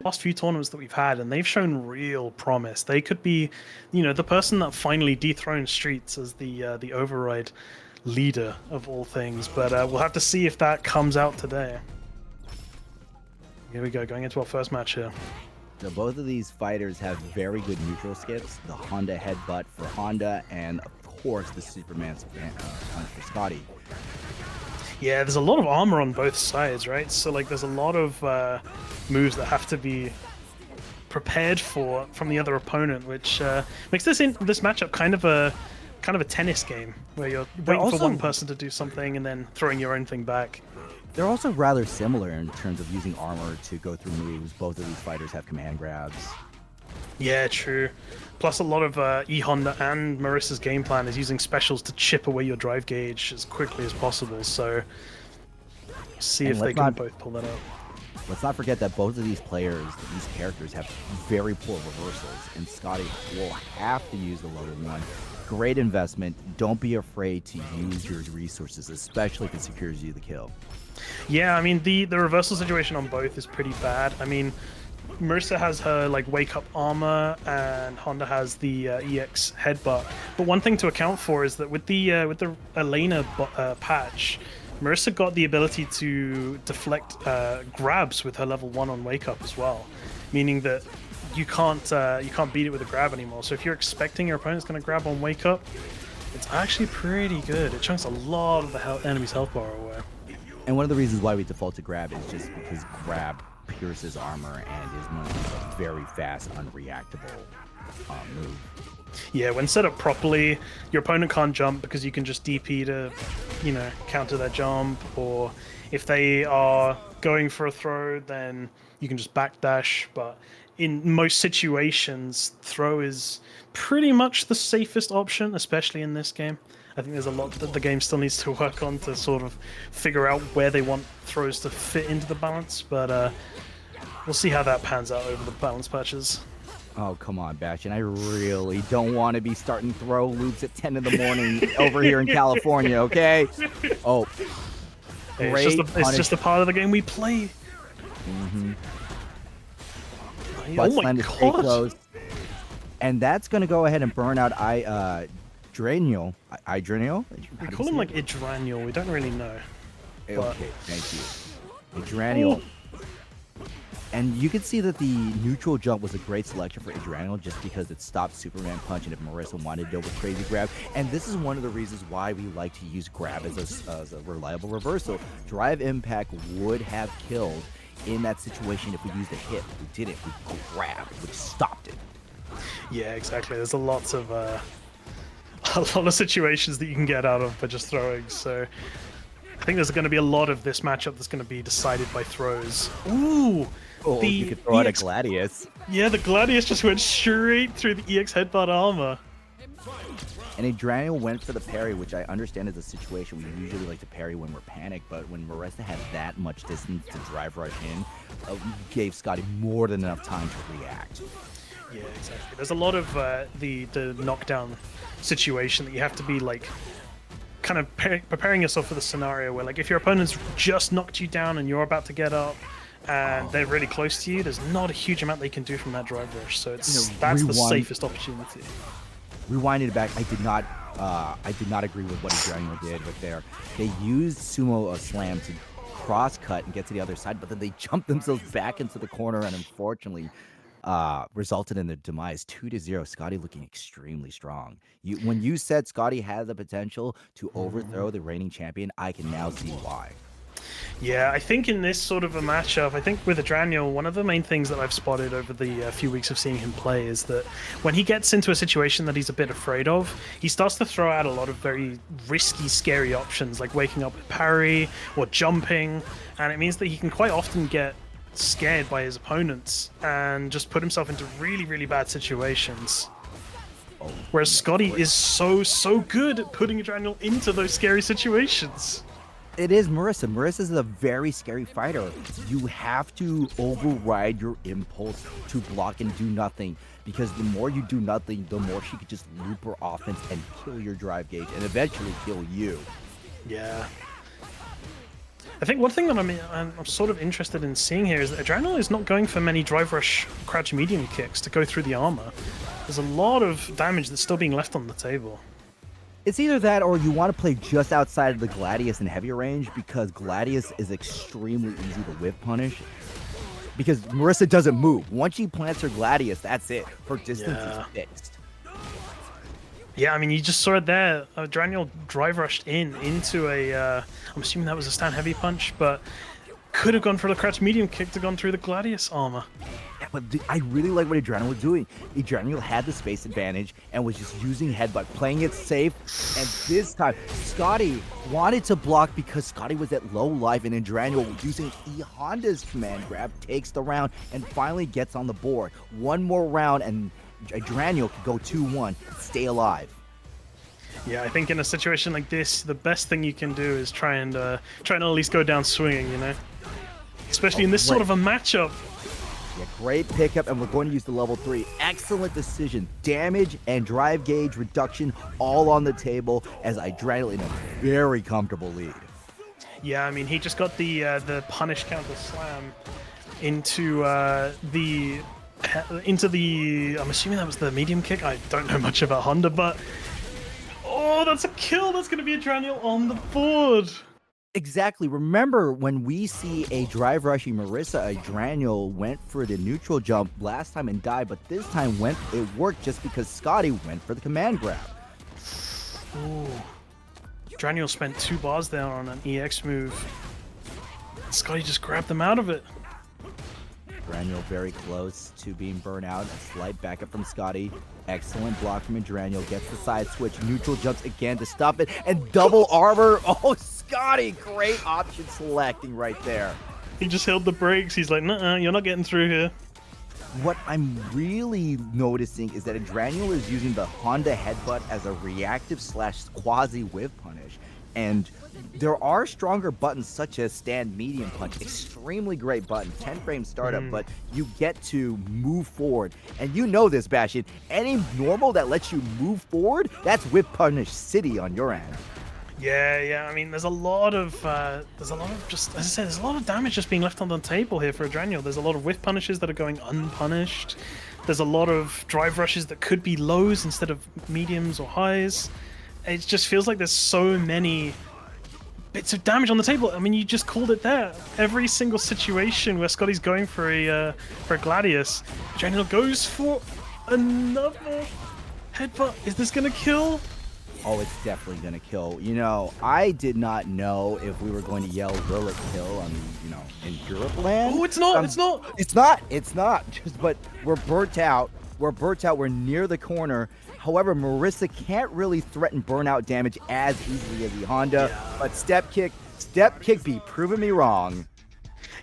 last few tournaments that we've had, and they've shown real promise. They could be, the person that finally dethrones Streets as the override leader of all things. But we'll have to see if that comes out today. Here we go, going into our first match here. So both of these fighters have very good neutral skips. The Honda headbutt for Honda, and of course the Superman's punch for Scotty. Yeah, there's a lot of armor on both sides, right? So like, there's a lot of moves that have to be prepared for from the other opponent, which makes this matchup kind of a tennis game where you're waiting for one person to do something and then throwing your own thing back. They're also rather similar in terms of using armor to go through moves. Both of these fighters have command grabs. Yeah, true. Plus, a lot of E.Honda and Marisa's game plan is using specials to chip away your drive gauge as quickly as possible. So, see if they can both pull that out. Let's not forget that both of these players, these characters, have very poor reversals, and Scotty will have to use the loaded one. Great investment. Don't be afraid to use your resources, especially if it secures you the kill. Yeah, I mean, the reversal situation on both is pretty bad. I mean, Marisa has her like wake up armor, and Honda has the EX headbutt. But one thing to account for is that with the Elena patch, Marisa got the ability to deflect grabs with her level 1 on wake up as well, meaning that you can't beat it with a grab anymore. So if you're expecting your opponent's going to grab on wake up, it's actually pretty good. It chunks a lot of the enemy's health bar away. And one of the reasons why we default to grab is just because grab pierces armor and is one of the very fast, unreactable move. Yeah, when set up properly, your opponent can't jump because you can just DP to, counter their jump, or if they are going for a throw, then you can just backdash. But in most situations, throw is pretty much the safest option, especially in this game. I think there's a lot that the game still needs to work on to sort of figure out where they want throws to fit into the balance, but we'll see how that pans out over the balance patches. Oh, come on, Bastion. I really don't want to be starting throw loops at 10 in the morning over here in California, okay? Oh, hey, it's just a part of the game we play. Mm-hmm. Oh my god. Close. And that's going to go ahead and burn out IDRANIEL. IDRANIEL? We call him like IDRANIEL. We don't really know. Okay, thank you. IDRANIEL. And you can see that the neutral jump was a great selection for IDRANIEL just because it stopped Superman punch, and if Marisa wanted to deal with crazy grab. And this is one of the reasons why we like to use grab as a reliable reversal. Drive impact would have killed in that situation if we used a hit. We didn't. We grabbed, which stopped it. Yeah, exactly. There's a lot of situations that you can get out of by just throwing. So I think there's going to be a lot of this matchup that's going to be decided by throws. Ooh! Oh, you could throw out a Gladius. Yeah, the Gladius just went straight through the EX headbutt armor. And IDRANIEL went for the parry, which I understand is a situation we usually like to parry when we're panicked, but when Marisa had that much distance to drive rush in, gave Scotty more than enough time to react. Yeah, exactly. There's a lot of the knockdown situation that you have to be like kind of preparing yourself for the scenario where, like, if your opponent's just knocked you down and you're about to get up and they're really close to you, there's not a huge amount they can do from that drive rush. So that's the safest opportunity. Rewinding it back, I did not agree with what IDRANIEL did with there. They used sumo slam to cross cut and get to the other side, but then they jumped themselves back into the corner and unfortunately resulted in their demise. 2-0. Scotty looking extremely strong. When you said Scotty had the potential to overthrow the reigning champion, I can now see why. Yeah, I think in this sort of a matchup, I think with IDRANIEL, one of the main things that I've spotted over the few weeks of seeing him play is that when he gets into a situation that he's a bit afraid of, he starts to throw out a lot of very risky, scary options, like waking up with parry or jumping, and it means that he can quite often get scared by his opponents and just put himself into really, really bad situations. Whereas Scotty is so good at putting IDRANIEL into those scary situations. It is Marisa. Marisa is a very scary fighter. You have to override your impulse to block and do nothing, because the more you do nothing, the more she could just loop her offense and kill your drive gauge and eventually kill you. Yeah. I think one thing that I'm sort of interested in seeing here is that Adranel is not going for many drive rush crouch medium kicks to go through the armor. There's a lot of damage that's still being left on the table. It's either that or you want to play just outside of the Gladius in heavy range, because Gladius is extremely easy to whip punish. Because Marisa doesn't move. Once she plants her Gladius, that's it. Her distance is fixed. Yeah, I mean, you just saw it there. Adranel drive rushed into a... I'm assuming that was a stand heavy punch, but could have gone for the crouch medium kick to gone through the Gladius armor. Yeah, but I really like what Adranel was doing. Adranel had the space advantage and was just using headbutt, playing it safe. And this time, Scotty wanted to block because Scotty was at low life, and Adranel, using E.Honda's command grab, takes the round and finally gets on the board. One more round and Adranel could go 2-1, stay alive. Yeah, I think in a situation like this, the best thing you can do is try and at least go down swinging, you know? Especially in this sort of a matchup. Yeah, great pickup, and we're going to use the level 3. Excellent decision. Damage and drive gauge reduction all on the table as Adranel in a very comfortable lead. Yeah, I mean, he just got the punish counter slam into the... I'm assuming that was the medium kick. I don't know much about Honda, but... Oh, that's a kill! That's going to be Adranel on the board! Exactly. Remember, when we see a drive rushing Marisa, Adranel went for the neutral jump last time and died, but this time it worked just because Scotty went for the command grab. Ooh. Adranel spent 2 bars there on an EX move. Scotty just grabbed them out of it. Adranel very close to being burnt out. A slight backup from Scotty. Excellent block from Adranel. Gets the side switch. Neutral jumps again to stop it. And double armor. Oh, Scotty! Great option selecting right there. He just held the brakes. He's like, nuh-uh, you're not getting through here. What I'm really noticing is that Adranel is using the Honda headbutt as a reactive / quasi whiff punish. And there are stronger buttons such as stand medium punch. Extremely great button. 10 frame startup, but you get to move forward. And you know this, Bastion. Any normal that lets you move forward, that's whiff punish city on your end. Yeah. I mean, there's a lot of just, as I said, there's a lot of damage just being left on the table here for Adranel. There's a lot of whiff punishes that are going unpunished. There's a lot of drive rushes that could be lows instead of mediums or highs. It just feels like there's so many bits of damage on the table. I mean, you just called it there. Every single situation where Scotty's going for a Gladius, Adranel goes for another headbutt. Is this gonna kill? Oh, it's definitely gonna kill. You know, I did not know if we were going to yell "Will kill" on, in Europe land. Oh, it's not. It's not. It's not. But we're burnt out. We're near the corner. However, Marisa can't really threaten burnout damage as easily as E.Honda. Yeah. But step kick be proving me wrong.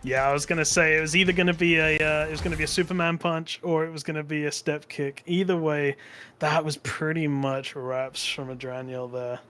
Yeah, I was gonna say it was either gonna be a Superman punch or it was gonna be a step kick. Either way, that was pretty much wraps from Adranel there.